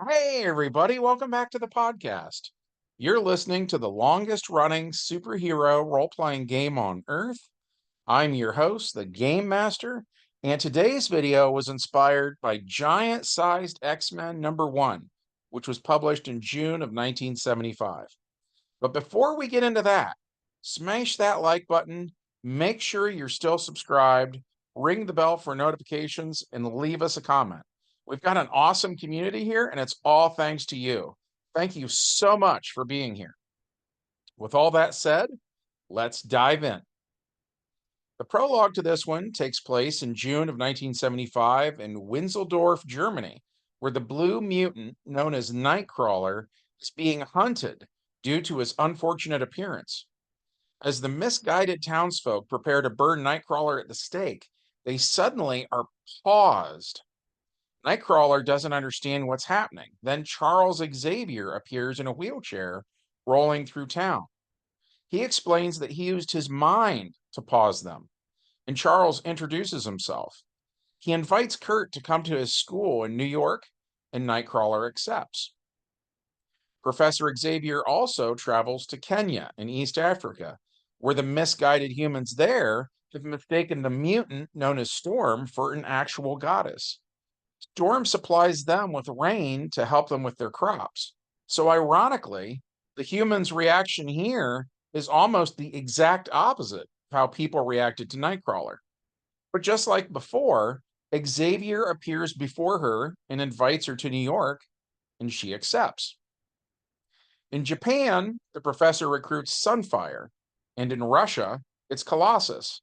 Hey, everybody, welcome back to the podcast. You're listening to the longest running superhero role playing game on Earth. I'm your host, the Game Master, and today's video was inspired by Giant Sized X Men #1, which was published in June of 1975. But before we get into that, smash that like button, make sure you're still subscribed, ring the bell for notifications, and leave us a comment. We've got an awesome community here, and it's all thanks to you. Thank you so much for being here. With all that said, let's dive in. The prologue to this one takes place in June of 1975 in Winseldorf, Germany, where the blue mutant known as Nightcrawler is being hunted due to his unfortunate appearance. As the misguided townsfolk prepare to burn Nightcrawler at the stake, they suddenly are paused. Nightcrawler doesn't understand what's happening. Then Charles Xavier appears in a wheelchair rolling through town. He explains that he used his mind to pause them, and Charles introduces himself. He invites Kurt to come to his school in New York, and Nightcrawler accepts. Professor Xavier also travels to Kenya in East Africa, where the misguided humans there have mistaken the mutant known as Storm for an actual goddess. Storm supplies them with rain to help them with their crops. So, ironically, the humans' reaction here is almost the exact opposite of how people reacted to Nightcrawler. But just like before, Xavier appears before her and invites her to New York, and she accepts. In Japan, the professor recruits Sunfire, and in Russia, it's Colossus.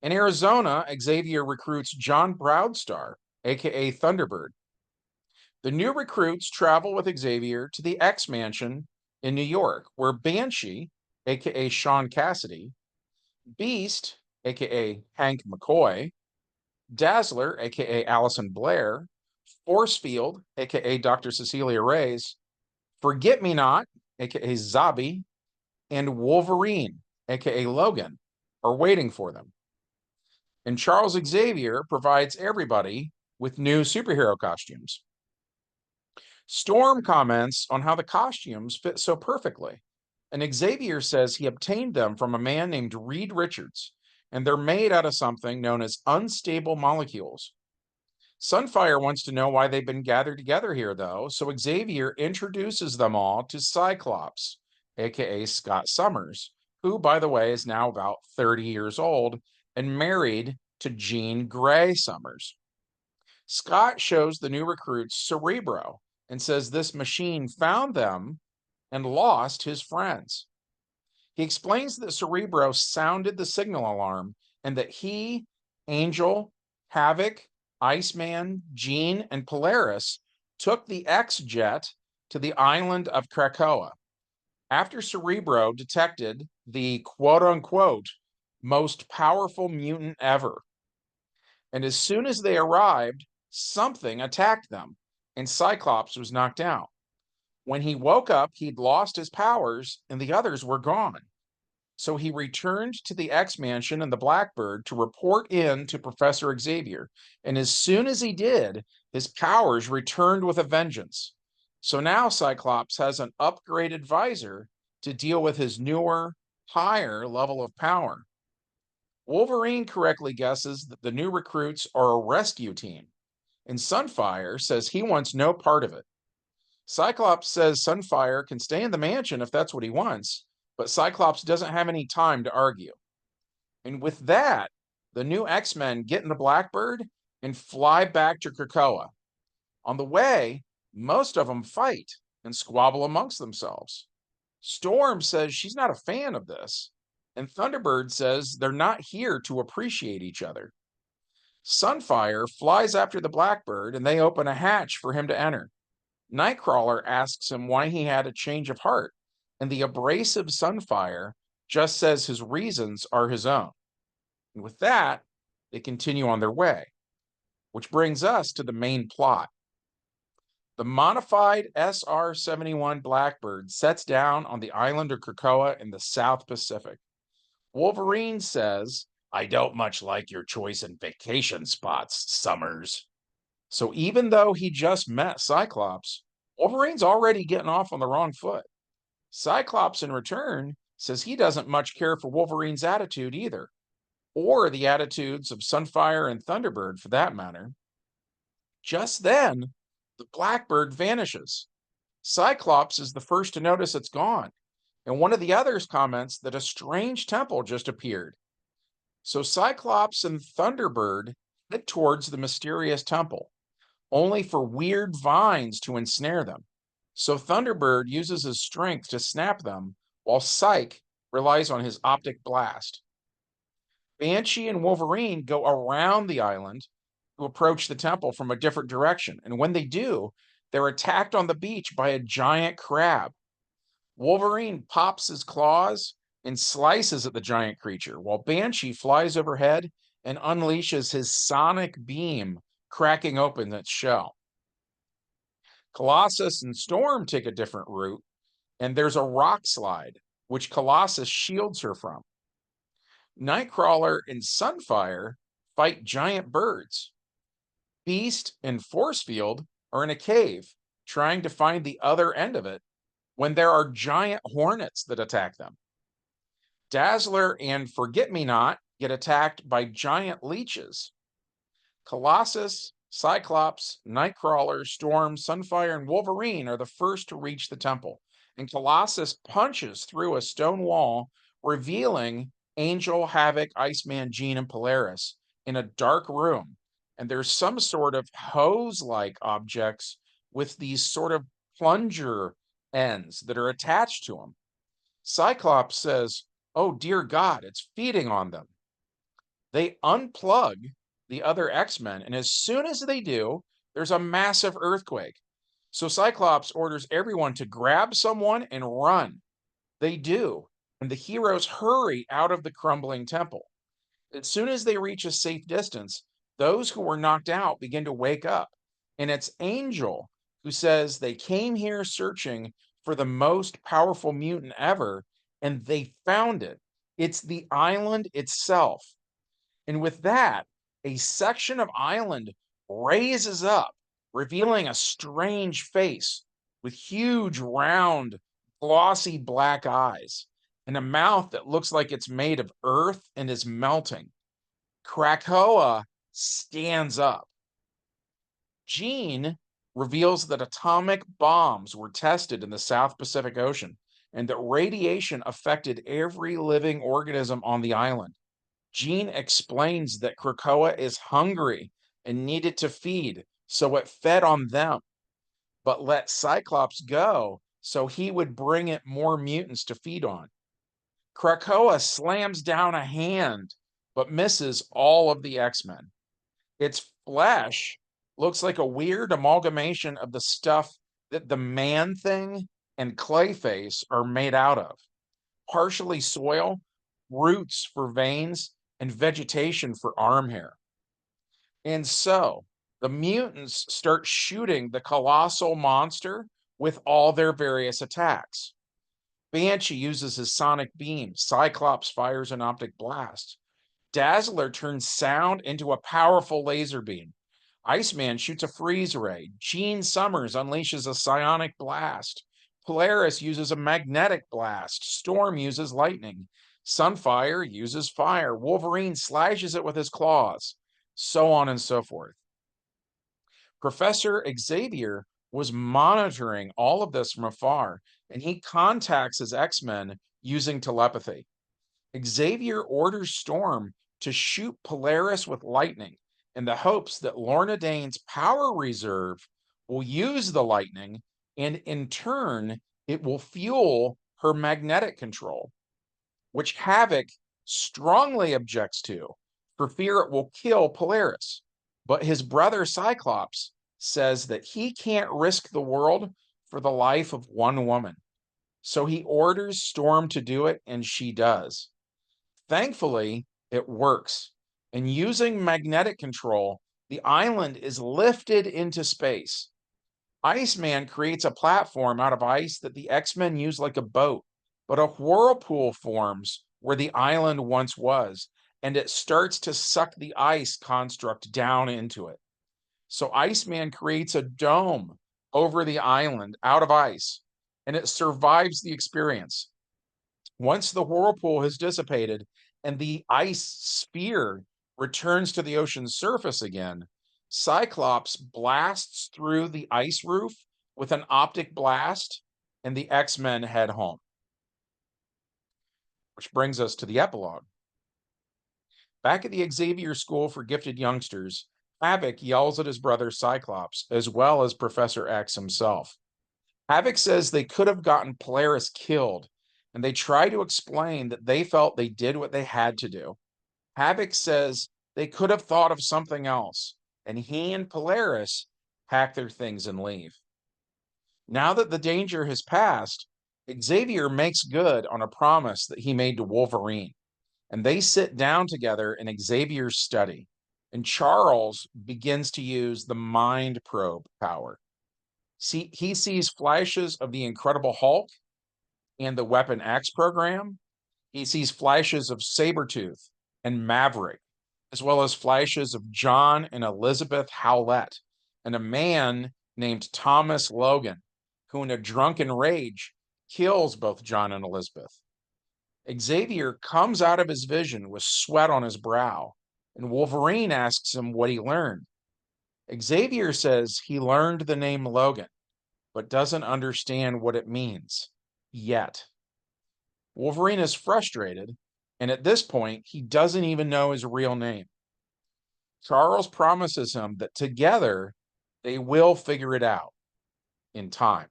In Arizona, Xavier recruits John Proudstar, aka Thunderbird. The new recruits travel with Xavier to the X Mansion in New York, where Banshee, aka Sean Cassidy, Beast, aka Hank McCoy, Dazzler, aka Allison Blair, Forcefield, aka Dr. Cecilia Reyes, Forget Me Not, aka Zabi, and Wolverine, aka Logan, are waiting for them. And Charles Xavier provides everybody with new superhero costumes. Storm comments on how the costumes fit so perfectly, and Xavier says he obtained them from a man named Reed Richards, and they're made out of something known as unstable molecules. Sunfire wants to know why they've been gathered together here, though, so Xavier introduces them all to Cyclops, aka Scott Summers, who, by the way, is now about 30 years old and married to Jean Grey Summers. Scott shows the new recruits Cerebro and says this machine found them and lost his friends. He explains that Cerebro sounded the signal alarm and that he, Angel, Havoc, Iceman, Jean, and Polaris took the X jet to the island of Krakoa. After Cerebro detected the quote unquote most powerful mutant ever. And as soon as they arrived, something attacked them, and Cyclops was knocked out. When he woke up, he'd lost his powers, and the others were gone. So he returned to the X Mansion and the Blackbird to report in to Professor Xavier. And as soon as he did, his powers returned with a vengeance. So now Cyclops has an upgraded visor to deal with his newer, higher level of power. Wolverine correctly guesses that the new recruits are a rescue team, and Sunfire says he wants no part of it. Cyclops says Sunfire can stay in the mansion if that's what he wants, but Cyclops doesn't have any time to argue. And with that, the new X-Men get in the Blackbird and fly back to Krakoa. On the way, most of them fight and squabble amongst themselves. Storm says she's not a fan of this, and Thunderbird says they're not here to appreciate each other. Sunfire flies after the Blackbird and they open a hatch for him to enter. Nightcrawler asks him why he had a change of heart, and the abrasive Sunfire just says his reasons are his own. And with that, they continue on their way, which brings us to the main plot. The modified SR 71 Blackbird sets down on the island of Krakoa in the South Pacific. Wolverine says, I don't much like your choice in vacation spots, Summers. So even though he just met Cyclops, Wolverine's already getting off on the wrong foot. Cyclops, in return, says he doesn't much care for Wolverine's attitude either, or the attitudes of Sunfire and Thunderbird for that matter. Just then, the Blackbird vanishes. Cyclops is the first to notice it's gone, and one of the others comments that a strange temple just appeared. So Cyclops and Thunderbird head towards the mysterious temple, only for weird vines to ensnare them. So Thunderbird uses his strength to snap them, while Cyke relies on his optic blast. Banshee and Wolverine go around the island to approach the temple from a different direction, and when they do, they're attacked on the beach by a giant crab. Wolverine pops his claws and slices at the giant creature, while Banshee flies overhead and unleashes his sonic beam, cracking open its shell. Colossus and Storm take a different route, and there's a rock slide, which Colossus shields her from. Nightcrawler and Sunfire fight giant birds. Beast and Forcefield are in a cave, trying to find the other end of it, when there are giant hornets that attack them. Dazzler and Forget-Me-Not get attacked by giant leeches. Colossus, Cyclops, Nightcrawler, Storm, Sunfire, and Wolverine are the first to reach the temple, and Colossus punches through a stone wall, revealing Angel, Havoc, Iceman, Jean, and Polaris in a dark room. And there's some sort of hose-like objects with these sort of plunger ends that are attached to them. Cyclops says, "Oh, dear God, it's feeding on them." They unplug the other X-Men, and as soon as they do, there's a massive earthquake. So Cyclops orders everyone to grab someone and run. They do, and the heroes hurry out of the crumbling temple. As soon as they reach a safe distance, those who were knocked out begin to wake up, and it's Angel who says they came here searching for the most powerful mutant ever, and they found it. It's the island itself. And with that, a section of island raises up, revealing a strange face with huge, round, glossy black eyes and a mouth that looks like it's made of earth and is melting. Krakoa stands up. Jean reveals that atomic bombs were tested in the South Pacific Ocean and that radiation affected every living organism on the island. Jean explains that Krakoa is hungry and needed to feed, so it fed on them, but let Cyclops go so he would bring it more mutants to feed on. Krakoa slams down a hand, but misses all of the X-Men. Its flesh looks like a weird amalgamation of the stuff that the Man-Thing and Clayface are made out of. Partially soil, roots for veins, and vegetation for arm hair. And so the mutants start shooting the colossal monster with all their various attacks. Banshee uses his sonic beam, Cyclops fires an optic blast. Dazzler turns sound into a powerful laser beam. Iceman shoots a freeze ray. Jean Summers unleashes a psionic blast. Polaris uses a magnetic blast. Storm uses lightning. Sunfire uses fire. Wolverine slashes it with his claws, so on and so forth. Professor Xavier was monitoring all of this from afar, and he contacts his X-Men using telepathy. Xavier orders Storm to shoot Polaris with lightning in the hopes that Lorna Dane's power reserve will use the lightning, and in turn, it will fuel her magnetic control, which Havoc strongly objects to for fear it will kill Polaris. But his brother Cyclops says that he can't risk the world for the life of one woman. So he orders Storm to do it, and she does. Thankfully, it works. And using magnetic control, the island is lifted into space. Iceman creates a platform out of ice that the X-Men use like a boat, but a whirlpool forms where the island once was, and it starts to suck the ice construct down into it. So Iceman creates a dome over the island out of ice, and it survives the experience. Once the whirlpool has dissipated and the ice sphere returns to the ocean's surface again, Cyclops blasts through the ice roof with an optic blast, and the X-Men head home. Which brings us to the epilogue. Back at the Xavier School for Gifted Youngsters, Havoc yells at his brother Cyclops, as well as Professor X himself. Havoc says they could have gotten Polaris killed, and they try to explain that they felt they did what they had to do. Havoc says they could have thought of something else, and he and Polaris pack their things and leave. Now that the danger has passed, Xavier makes good on a promise that he made to Wolverine, and they sit down together in Xavier's study, and Charles begins to use the mind probe power. He sees flashes of the Incredible Hulk and the Weapon X program. He sees flashes of Sabretooth and Maverick, as well as flashes of John and Elizabeth Howlett, and a man named Thomas Logan, who in a drunken rage kills both John and Elizabeth. Xavier comes out of his vision with sweat on his brow, and Wolverine asks him what he learned. Xavier says he learned the name Logan, but doesn't understand what it means yet. Wolverine is frustrated, and at this point, he doesn't even know his real name. Charles promises him that together they will figure it out in time.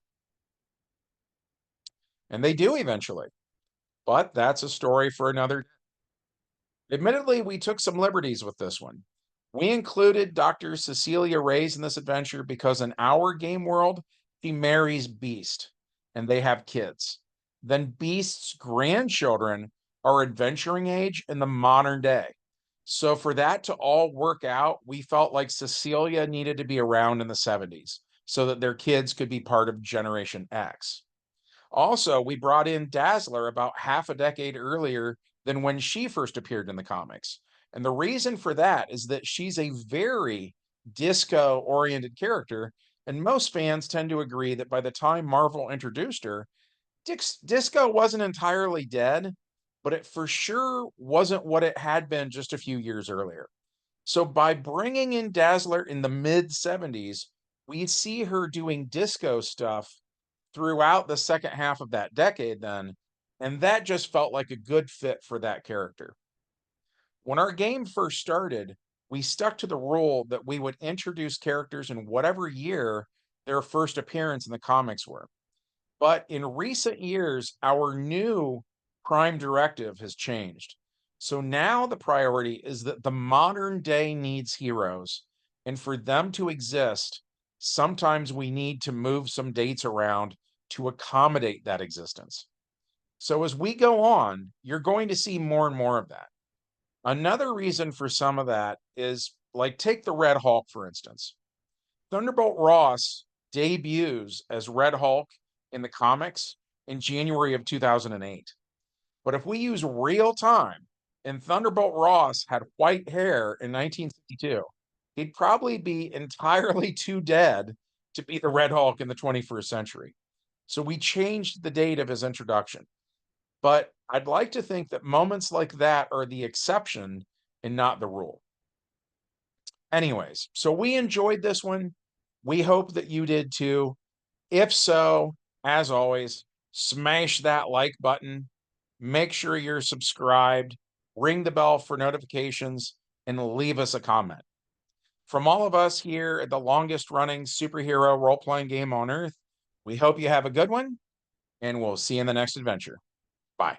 And they do eventually, but that's a story for another day. Admittedly, we took some liberties with this one. We included Dr. Cecilia Reyes in this adventure because in our game world, she marries Beast, and they have kids. Then Beast's grandchildren are adventuring age in the modern day. So for that to all work out, we felt like Cecilia needed to be around in the 70s so that their kids could be part of Generation X. Also, we brought in Dazzler about half a decade earlier than when she first appeared in the comics. And the reason for that is that she's a very disco oriented character. And most fans tend to agree that by the time Marvel introduced her, disco wasn't entirely dead, but it for sure wasn't what it had been just a few years earlier. So by bringing in Dazzler in the mid 70s, we see her doing disco stuff throughout the second half of that decade then, and that just felt like a good fit for that character. When our game first started, we stuck to the rule that we would introduce characters in whatever year their first appearance in the comics were. But in recent years, our new prime directive has changed. So now the priority is that the modern day needs heroes, and for them to exist, sometimes we need to move some dates around to accommodate that existence. So as we go on, you're going to see more and more of that. Another reason for some of that is like take the Red Hulk, for instance. Thunderbolt Ross debuts as Red Hulk in the comics in January of 2008. But if we use real time and Thunderbolt Ross had white hair in 1952, he'd probably be entirely too dead to be the Red Hulk in the 21st century. So we changed the date of his introduction. But I'd like to think that moments like that are the exception and not the rule. Anyways, so we enjoyed this one. We hope that you did too. If so, as always, smash that like button. Make sure you're subscribed, ring the bell for notifications, and leave us a comment. From all of us here at the longest running superhero role playing game on earth, we hope you have a good one, and we'll see you in the next adventure. Bye.